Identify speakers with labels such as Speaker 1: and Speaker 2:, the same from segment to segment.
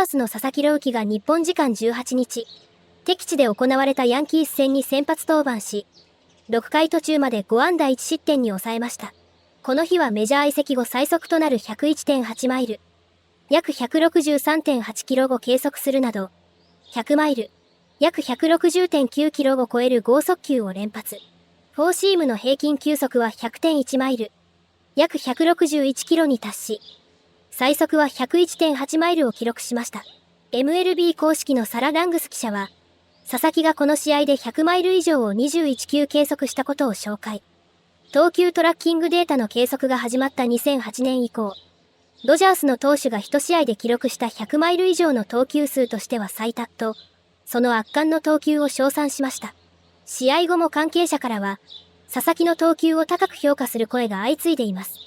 Speaker 1: ースの佐々木朗希が日本時間18日、敵地で行われたヤンキース戦に先発登板し、6回途中まで5安打1失点に抑えました。この日はメジャー移籍後最速となる 101.8 マイル、約 163.8 キロを計測するなど、100マイル、約 160.9 キロを超える剛速球を連発。フォーシームの平均球速は 100.1 マイル、約161キロに達し、最速は 101.8 マイルを記録しました。MLB 公式のサラ・ラングス記者は、佐々木がこの試合で100マイル以上を21球計測したことを紹介。投球トラッキングデータの計測が始まった2008年以降、ドジャースの投手が1試合で記録した100マイル以上の投球数としては最多と、その圧巻の投球を称賛しました。試合後も関係者からは、佐々木の投球を高く評価する声が相次いでいます。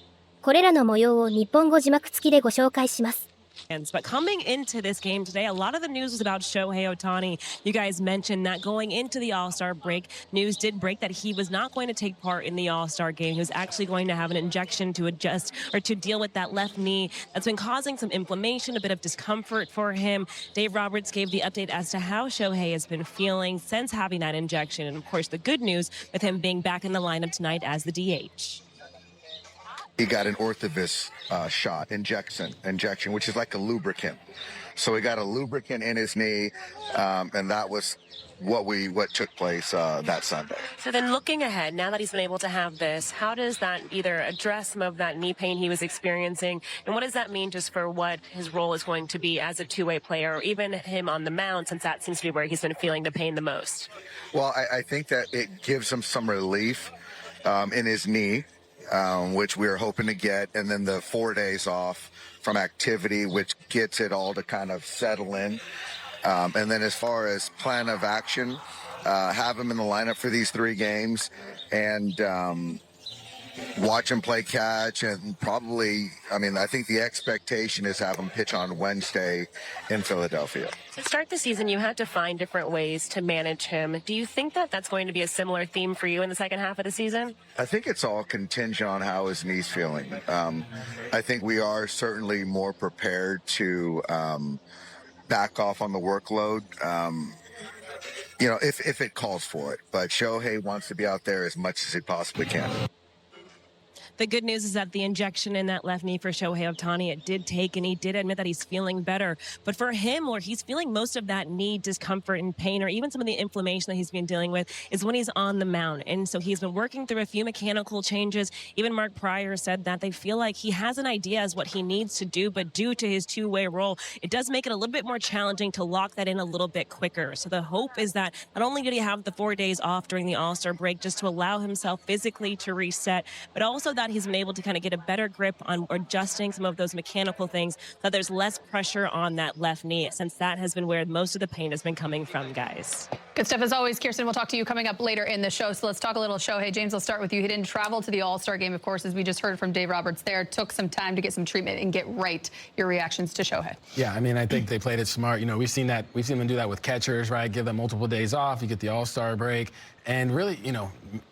Speaker 1: これらの模様を日本語字幕付きでご紹介します。
Speaker 2: But coming into this game today, a lot of the news was about Shohei Ohtani. You guys mentioned that going into the All-Star break, news did break that he was not going to take part in the All-Star game. He was actually going to have an injection to adjust or to deal with that left knee that's been causing some inflammation, a bit of discomfort for him. Dave Roberts gave the update as to how Shohei has been feeling since having that injection. And of course, the good news with him being back in the lineup tonight as the DH.
Speaker 3: He got an orthovis shot, injection, which is like a lubricant. So he got a lubricant in his knee, and that was what took place that Sunday.
Speaker 2: So then looking ahead, now that he's been able to have this, how does that either address some of that knee pain he was experiencing, and what does that mean just for what his role is going to be as a two-way player, or even him on the mound, since that seems to be where he's been feeling the pain the most?
Speaker 3: Well, I think that it gives him some relief in his knee. Which we're hoping to get, and then the 4 days off from activity, which gets it all to kind of settle in. And then as far as plan of action, have him in the lineup for these 3 games, and watch him play catch, and probably, I think the expectation is have him pitch on Wednesday in Philadelphia.
Speaker 2: To start the season, you had to find different ways to manage him. Do you think that that's going to be a similar theme for you in the second half of the season?
Speaker 3: I think it's all contingent on how his knee's feeling. I think we are certainly more prepared to back off on the workload. If it calls for it. But Shohei wants to be out there as much as he possibly can.
Speaker 2: The good news is that the injection in that left knee for Shohei Ohtani, it did take, and he did admit that he's feeling better. But for him, where he's feeling most of that knee discomfort and pain, or even some of the inflammation that he's been dealing with, is when he's on the mound. And so he's been working through a few mechanical changes. Even Mark Pryor said that they feel like he has an idea as what he needs to do, but due to his two-way role, it does make it a little bit more challenging to lock that in a little bit quicker. So the hope is that not only did he have the 4 days off during the All-Star break just to allow himself physically to reset, but also that he's been able to kind of get a better grip on adjusting some of those mechanical things so that there's less pressure on that left knee, since that has been where most of the pain has been coming from, guys.
Speaker 4: Good stuff as always. Kirsten, we'll talk to you coming up later in the show. So let's talk a little Shohei. James, I'll start with you. He didn't travel to the All-Star game, of course, as we just heard from Dave Roberts there. Took some time to get some treatment and get right. Your reactions to Shohei?
Speaker 5: Yeah, I think they played it smart. We've seen them do that with catchers, right? Give them multiple days off. You get the All-Star break. And really,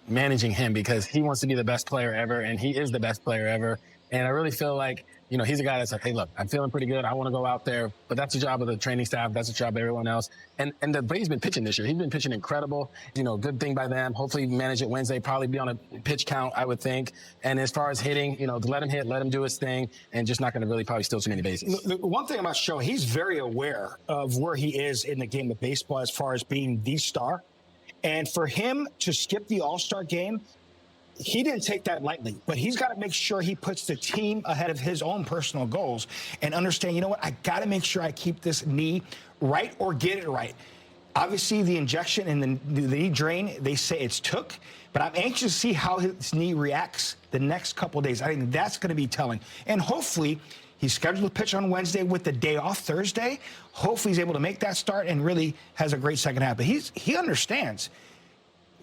Speaker 5: managing him, because he wants to be the best player ever, and he is the best player ever. And I really feel like, he's a guy that's like, hey, look, I'm feeling pretty good. I want to go out there. But that's the job of the training staff. That's the job of everyone else. And the way he's been pitching this year, he's been pitching incredible. Good thing by them. Hopefully manage it Wednesday, probably be on a pitch count, I would think. And as far as hitting, to let him hit, let him do his thing, and just not going to really probably steal too many bases.
Speaker 6: The one thing about Shohei, he's very aware of where he is in the game of baseball as far as being the star. And for him to skip the All-Star game, he didn't take that lightly, but he's got to make sure he puts the team ahead of his own personal goals and understand, I got to make sure I keep this knee right or get it right. Obviously, the injection and the knee drain, they say it's took, but I'm anxious to see how his knee reacts the next couple of days. I think that's going to be telling. And hopefully, he's scheduled to pitch on Wednesday with the day off Thursday. Hopefully, he's able to make that start and really has a great second half. But he understands.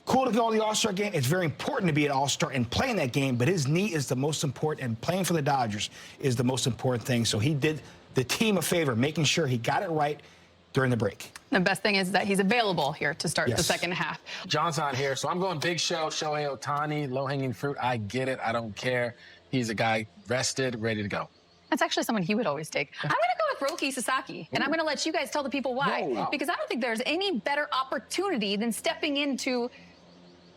Speaker 6: Cool to go to the All-Star game. It's very important to be an All-Star and play in that game, but his knee is the most important, and playing for the Dodgers is the most important thing. So he did the team a favor, making sure he got it right during the break.
Speaker 4: The best thing is that he's available here to start the second half.
Speaker 5: John's on here, so I'm going big show, Shohei Ohtani, low-hanging fruit. I get it. I don't care. He's a guy rested, ready to go.
Speaker 4: That's actually someone he would always take. I'm going to go with Roki Sasaki, and I'm going to let you guys tell the people why. Because I don't think there's any better opportunity than stepping into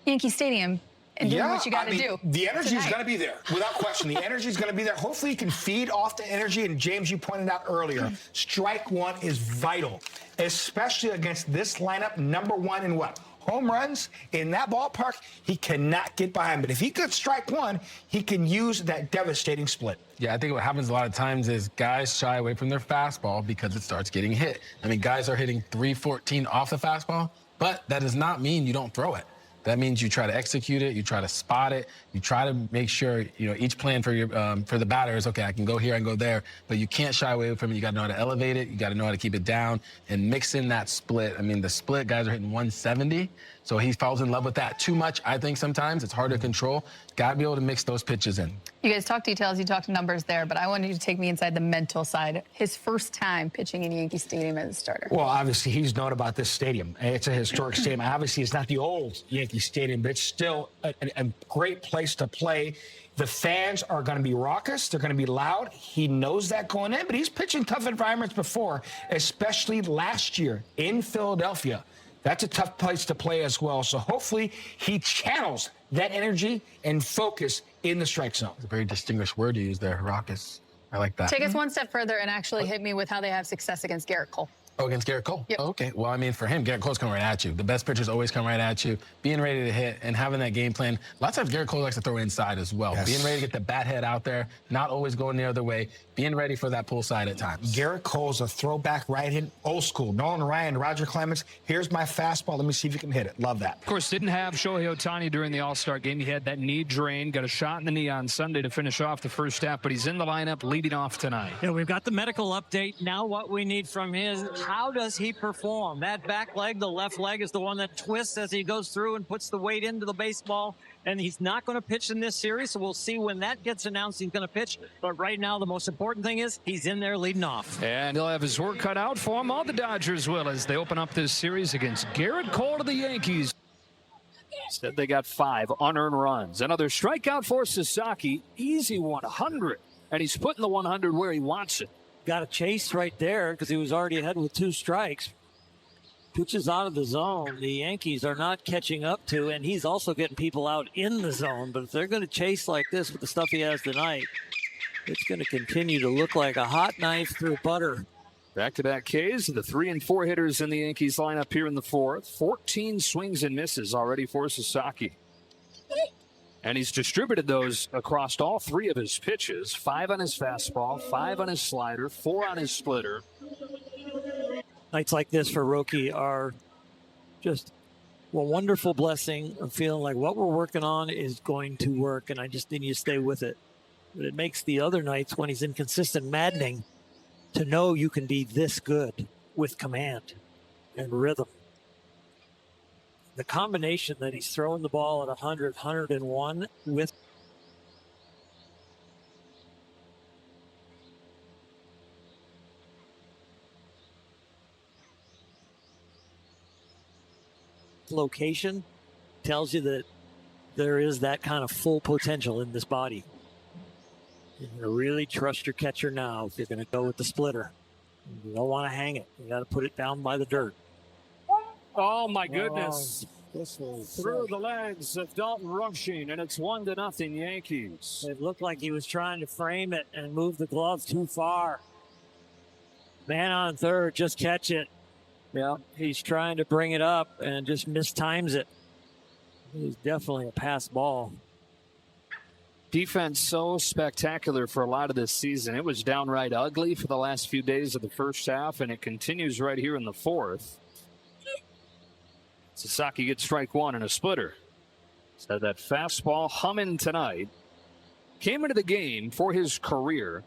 Speaker 4: Yankee Stadium and doing what you got to do.
Speaker 6: The energy is going to be there, without question. The energy is going to be there. Hopefully, you can feed off the energy. And James, you pointed out earlier, strike one is vital, especially against this lineup. Number one in what? Home runs in that ballpark. He cannot get behind. But if he could strike one, he can use that devastating split.
Speaker 5: Yeah, I think what happens a lot of times is guys shy away from their fastball because it starts getting hit. I mean, guys are hitting 314 off the fastball, but that does not mean you don't throw it. That means you try to execute it, you try to spot it, you try to make sure, you know, each plan for your for the batter is, okay, I can go here, I can go there, but you can't shy away from it. You got to know how to elevate it, you got to know how to keep it down and mix in that split. I mean, the split, guys are hitting 170, so he falls in love with that too much. I think sometimes it's hard to control. Got to be able to mix those pitches in.
Speaker 4: You guys talk details, you talk numbers there, but I wanted you to take me inside the mental side. His first time pitching in Yankee Stadium as a starter.
Speaker 6: Well, obviously, he's known about this stadium. It's a historic stadium. Obviously, it's not the old Yankee Stadium, but it's still a great place to play. The fans are going to be raucous. They're going to be loud. He knows that going in, but he's pitched in tough environments before, especially last year in Philadelphia. That's a tough place to play as well. So hopefully he channels that energy and focus in the strike zone.
Speaker 5: It's a very distinguished word to use there, raucous. I like that.
Speaker 4: Take us one step further and actually hit me with how they have success against Garrett Cole.
Speaker 5: Oh, against Garrett Cole?
Speaker 4: Yep.
Speaker 5: Oh, okay. Well, I mean, for him, Garrett Cole's coming right at you. The best pitchers always come right at you. Being ready to hit and having that game plan. Lots of times, Garrett Cole likes to throw inside as well.
Speaker 6: Yes.
Speaker 5: Being ready to get the bat head out there, not always going the other way. Being ready for that pull side at times.
Speaker 6: Garrett Cole's a throwback right-hand, old school. Nolan Ryan, Roger Clemens. Here's my fastball. Let me see if you can hit it. Love that.
Speaker 7: Of course, didn't have Shohei Ohtani during the All-Star game. He had that knee drain, got a shot in the knee on Sunday to finish off the first half, but he's in the lineup leading off tonight.
Speaker 8: Yeah, we've got the medical update. Now what we need from him is how does he perform? That back leg, the left leg, is the one that twists as he goes through and puts the weight into the baseball. And he's not going to pitch in this series, so we'll see when that gets announced he's going to pitch. But right now, the most important thing is he's in there leading off.
Speaker 7: And he'll have his work cut out for him. All the Dodgers will as they open up this series against Garrett Cole to the Yankees. Said they got 5 unearned runs. Another strikeout for Sasaki. Easy 100. And he's putting the 100 where he wants it.
Speaker 8: Got a chase right there because he was already ahead with 2 strikes. Pitches out of the zone. The Yankees are not catching up to, and he's also getting people out in the zone. But if they're going to chase like this with the stuff he has tonight, it's going to continue to look like a hot knife through butter.
Speaker 7: Back-to-back Ks, the 3 and 4 hitters in the Yankees lineup here in the 4th. 14 swings and misses already for Sasaki. And he's distributed those across all 3 of his pitches. 5 on his fastball, 5 on his slider, 4 on his splitter.
Speaker 8: Nights like this for Roki are just a wonderful blessing of feeling like what we're working on is going to work, and I just need you to stay with it. But it makes the other nights when he's inconsistent maddening to know you can be this good with command and rhythm. The combination that he's throwing the ball at 100, 101 with location tells you that there is that kind of full potential in this body. You're going to really trust your catcher now if you're going to go with the splitter. You don't want to hang it. You got to put it down by the dirt.
Speaker 7: Oh, my goodness. Through the legs of Dalton Rushing, and it's 1-0 Yankees.
Speaker 8: It looked like he was trying to frame it and move the glove too far. Man on third, just catch it. Yeah, he's trying to bring it up and just mistimes it. It was definitely a pass ball.
Speaker 7: Defense so spectacular for a lot of this season. It was downright ugly for the last few days of the first half, and it continues right here in the 4th. Sasaki gets strike 1 and a splitter. So that fastball humming tonight. Came into the game for his career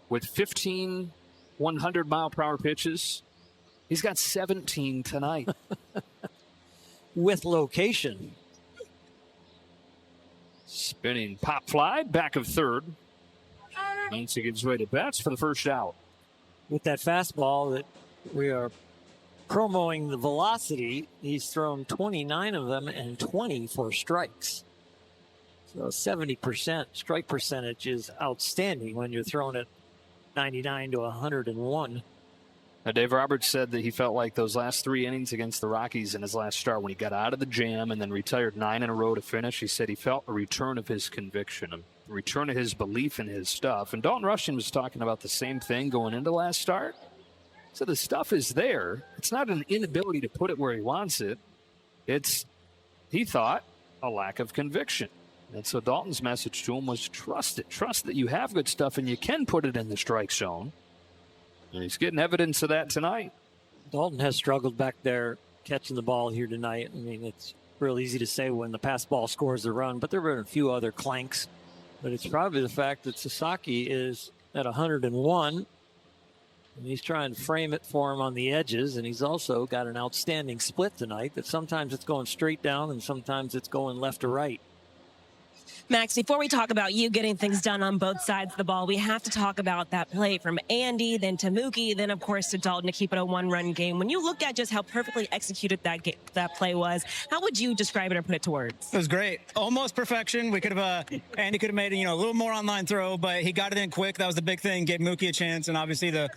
Speaker 7: with 15 100-mile-per-hour pitches. He's got 17 tonight.
Speaker 8: With location.
Speaker 7: Spinning pop fly, back of third. Once he gives way to bats for the first out.
Speaker 8: With that fastball that we are promoting the velocity, he's thrown 29 of them and 20 for strikes. So 70% strike percentage is outstanding when you're throwing it 99 to 101.
Speaker 7: Now, Dave Roberts said that he felt like those last 3 innings against the Rockies in his last start, when he got out of the jam and then retired 9 in a row to finish, he said he felt a return of his conviction, a return of his belief in his stuff. And Dalton Rushing was talking about the same thing going into last start. So the stuff is there. It's not an inability to put it where he wants it. It's, he thought, a lack of conviction. And so Dalton's message to him was trust it. Trust that you have good stuff and you can put it in the strike zone. And he's getting evidence of that tonight.
Speaker 8: Dalton has struggled back there catching the ball here tonight. I mean, it's real easy to say when the pass ball scores the run, but there have been a few other clanks. But it's probably the fact that Sasaki is at 101, and he's trying to frame it for him on the edges, and he's also got an outstanding split tonight that sometimes it's going straight down and sometimes it's going left to right.
Speaker 2: Max, before we talk about you getting things done on both sides of the ball, we have to talk about that play from Andy, then to Mookie, then, of course, to Dalton to keep it a one-run game. When you look at just how perfectly executed that play was, how would you describe it or put it to words?
Speaker 9: It was great. Almost perfection. We could have, Andy could have made, a little more online throw, but he got it in quick. That was the big thing, gave Mookie a chance, and obviously the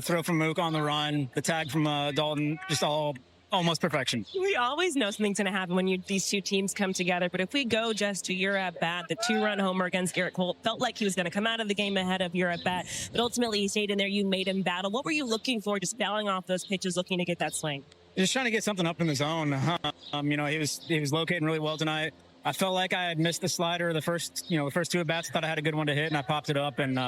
Speaker 9: throw from Mook on the run, the tag from Dalton, just all almost perfection.
Speaker 2: We always know something's going to happen when these two teams come together. But if we go just to your at-bat, the 2-run homer against Garrett Cole, felt like he was going to come out of the game ahead of your at-bat. But ultimately, he stayed in there. You made him battle. What were you looking for, just fouling off those pitches, looking to get that swing?
Speaker 9: Just trying to get something up in the zone. He was locating really well tonight. I felt like I had missed the slider the first 2 at-bats. I thought I had a good one to hit, and I popped it up, and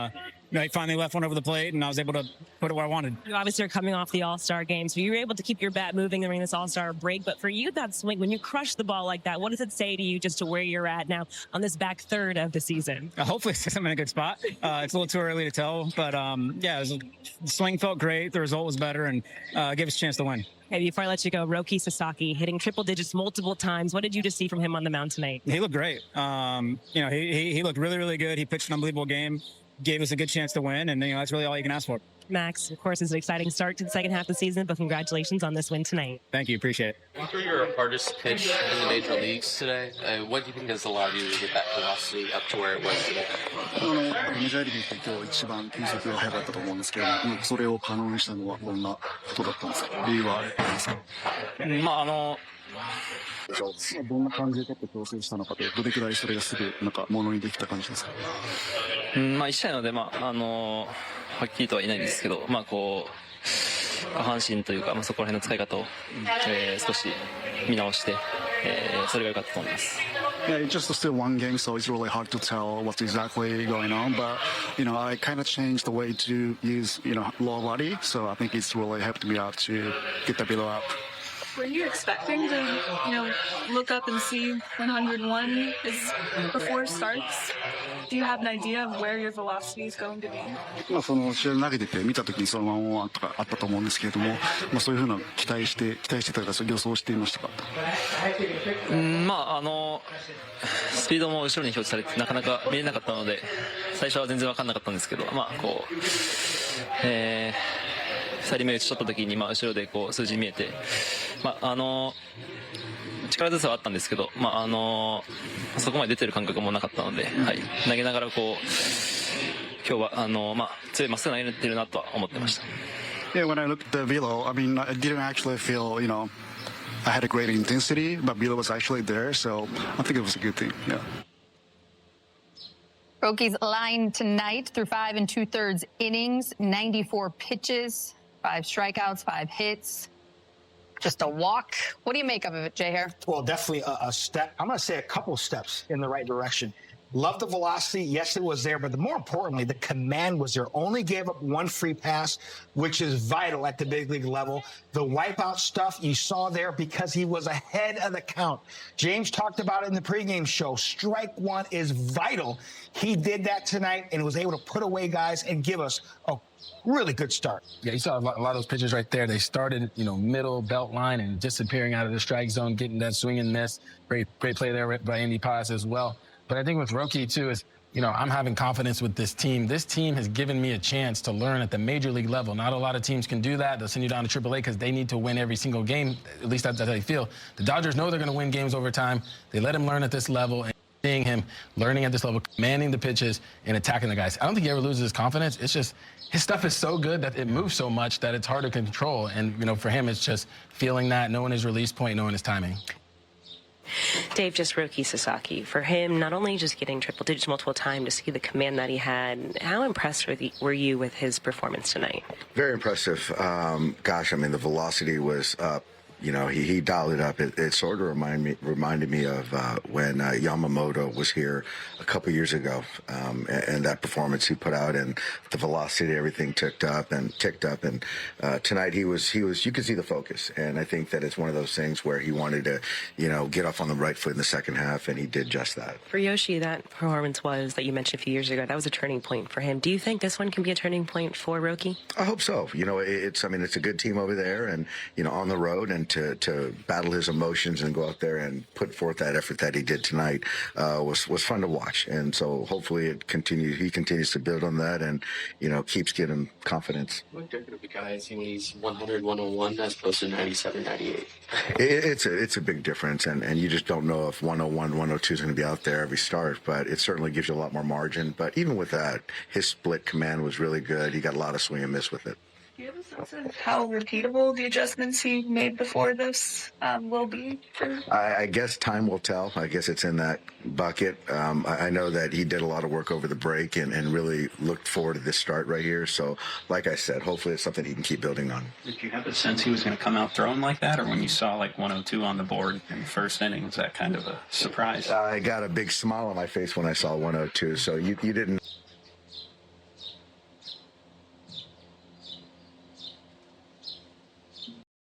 Speaker 9: he finally left one over the plate, and I was able to put it where I wanted.
Speaker 2: You obviously are coming off the All-Star game, so you were able to keep your bat moving during this All-Star break. But for you, that swing, when you crush the ball like that, what does it say to you just to where you're at now on this back third of the season?
Speaker 9: Hopefully I'm in a good spot. It's a little too early to tell, but the swing felt great. The result was better, and gave us a chance to win.
Speaker 2: Hey, before I let you go, Roki Sasaki hitting triple digits multiple times. What did you just see from him on the mound tonight?
Speaker 9: He looked great. He looked really, really good. He pitched an unbelievable game, gave us a good chance to win, and that's really all you can ask for.
Speaker 2: Max, of course, it's an exciting start to the second half of the season, but congratulations on this win tonight.
Speaker 9: Thank you. Appreciate it.
Speaker 10: What were your hardest pitch in the major leagues today? What do you think has allowed you to get that velocity up to where it was today?
Speaker 11: メジャーリーグで今日一番球速が速かったと思うんですけど、それを可能にしたのはどんなことだったんですか？理由はありますか？どんな感じでちょっと調整したのかと、どれくらいそれがすぐものにできた感じですか？1
Speaker 10: 試合なのではっきりとは言えないんですけど、下半身というか、そこら辺の使い方を、少し見直して、それが良かったと思います。
Speaker 11: Yeah, it's just still one game, so it's really hard to tell what's exactly going on. But I kind of changed the way to use low body, so I think it's really helped me out to get the below up.
Speaker 12: Were you expecting to, look up and see 101 before it starts? Do you have an idea of where your velocity is going to be?
Speaker 11: その試合投げてて見た時にそのままあったと思うんですけれども、そういうふうな期待してたから予想していましたか？
Speaker 10: スピードも後ろに表示されてなかなか見えなかったので、最初は全然分かんなかったんですけど、2人目打ち取った時に後ろで数字見えて、力強さはあったんですけど、そこまで出てる感覚もなかったので、投げながら今日は強いまっすぐ投げてるなとは思ってました。
Speaker 11: Yeah, when I looked at the velo, I didn't actually feel, I had a great intensity, but velo was actually there, so I think it was a good thing. Yeah.
Speaker 4: Roki's line tonight through 5 2/3 innings, 94 pitches, 5 strikeouts, 5 hits. Just a walk. What do you make of it, Jay Hare?
Speaker 6: Well, definitely a step. I'm going to say a couple steps in the right direction. Love the velocity. Yes, it was there, but more importantly, the command was there. Only gave up 1 free pass, which is vital at the big league level. The wipeout stuff you saw there because he was ahead of the count. James talked about it in the pregame show. Strike 1 is vital. He did that tonight and was able to put away guys and give us a really good start.
Speaker 5: Yeah, you saw a lot of those pitches right there. They started, middle belt line and disappearing out of the strike zone, getting that swing and miss. Great play there by Andy Paz as well. But I think with Roki too is, I'm having confidence with this team. This team has given me a chance to learn at the major league level. Not a lot of teams can do that. They'll send you down to AAA because they need to win every single game. At least that's how they feel. The Dodgers know they're going to win games over time. They let them learn at this level. Seeing him learning at this level, commanding the pitches, and attacking the guys. I don't think he ever loses his confidence. It's just his stuff is so good that it moves so much that it's hard to control. And, you know, for him, it's just feeling that, knowing his release point, knowing his timing.
Speaker 2: Dave, just Roki Sasaki, for him, not only just getting triple digits multiple times to see the command that he had, how impressed were you with his performance tonight?
Speaker 3: Very impressive. Gosh, I mean, the velocity was up. You know, he dialed it up. It sort of reminded me of when Yamamoto was here a couple years ago, and that performance he put out, and the velocity, everything ticked up. And tonight he was. You could see the focus, and I think that it's one of those things where he wanted to, you know, get off on the right foot in the second half, and he did just that.
Speaker 2: For Yoshi, that performance that you mentioned a few years ago, that was a turning point for him. Do you think this one can be a turning point for Roki?
Speaker 3: I hope so. You know, it's a good team over there, and you know, on the road, and to battle his emotions and go out there and put forth that effort that he did tonight was fun to watch. And so hopefully he continues to build on that, and you know, keeps getting confidence.
Speaker 13: What different the guys when he's 100, 101 as opposed to 97, 98?
Speaker 3: It's a big difference, and you just don't know if 101, 102 is going to be out there every start, but it certainly gives you a lot more margin. But even with that, his split command was really good. He got a lot of swing and miss with it.
Speaker 12: Do you have a sense of how repeatable the adjustments he made before this will be?
Speaker 3: I guess time will tell. I guess it's in that bucket. I know that he did a lot of work over the break and really looked forward to this start right here. So, like I said, hopefully it's something he can keep building on.
Speaker 13: Did you have a sense he was going to come out throwing like that, or when you saw like 102 on the board in the first inning, was that kind of a surprise?
Speaker 3: I got a big smile on my face when I saw 102. So you didn't.